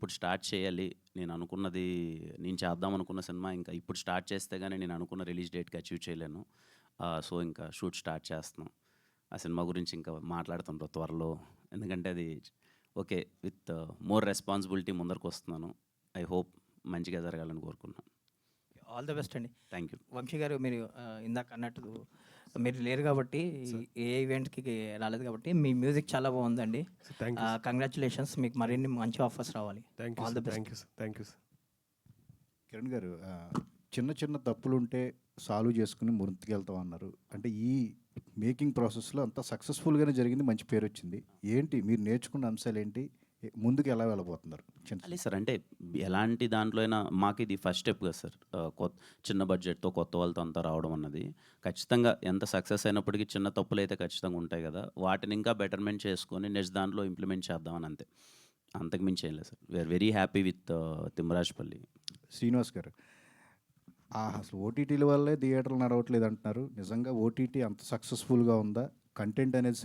ఇప్పుడు స్టార్ట్ చేయాలి. నేను చేద్దాం అనుకున్న సినిమా ఇంకా ఇప్పుడు స్టార్ట్ చేస్తే గానీ నేను అనుకున్న రిలీజ్ డేట్‌కి అచీవ్ చేయలేను. సో, ఇంకా షూట్ స్టార్ట్ చేస్తున్నాం. ఆ సినిమా గురించి ఇంకా మాట్లాడుతుంటాం త్వరలో. ఎందుకంటే అది ఓకే. విత్ మోర్ రెస్పాన్సిబిలిటీ ముందరకొస్తున్నాను. ఐ హోప్ మంచిగా జరగాలని కోరుకుంటున్నాను. ఆల్ ద బెస్ట్ అండి. Thank you. వంశీ గారు, మీరు ఇందాక అన్నట్టు మీరు లేరు కాబట్టి ఏ ఈవెంట్‌కి రాలేదు కాబట్టి మీ మ్యూజిక్ చాలా బాగుందండి. Thank you sir. కంగ్రాచులేషన్స్, మీకు మరిన్ని మంచి ఆఫర్స్ రావాలి. Thank you all the sir. Best. Thank you sir. Thank you sir. Kiran గారు, చిన్న చిన్న తప్పులుంటే సాల్వ్ చేసుకుని ముందుకెళ్తాం అన్నారు. అంటే ఈ మేకింగ్ ప్రాసెస్లో అంతా సక్సెస్ఫుల్గానే జరిగింది, మంచి పేరు వచ్చింది. ఏంటి మీరు నేర్చుకున్న అంశాలు ఏంటి? ముందుకు ఎలా వెళ్ళబోతున్నారు? లేదు సార్. అంటే ఎలాంటి దాంట్లో అయినా మాకు ఇది ఫస్ట్ స్టెప్ కదా సార్. చిన్న బడ్జెట్‌తో కొత్త వాళ్ళతో అంతా రావడం అన్నది. ఖచ్చితంగా ఎంత సక్సెస్ అయినప్పటికీ చిన్న తప్పులైతే ఖచ్చితంగా ఉంటాయి కదా! వాటిని ఇంకా బెటర్‌మెంట్ చేసుకొని నెక్స్ట్ దాంట్లో ఇంప్లిమెంట్ చేద్దామని అంతే. అంతకు మించి ఏం లేదు sir. We are very happy with Thimmarajupalli. Srinivas గారు, అసలు ఓటీటీల వల్లే థియేటర్లు నడవట్లేదు అంటున్నారు. నిజంగా ఓటీటీ అంత సక్సెస్ఫుల్గా ఉందా? కంటెంట్ అనేది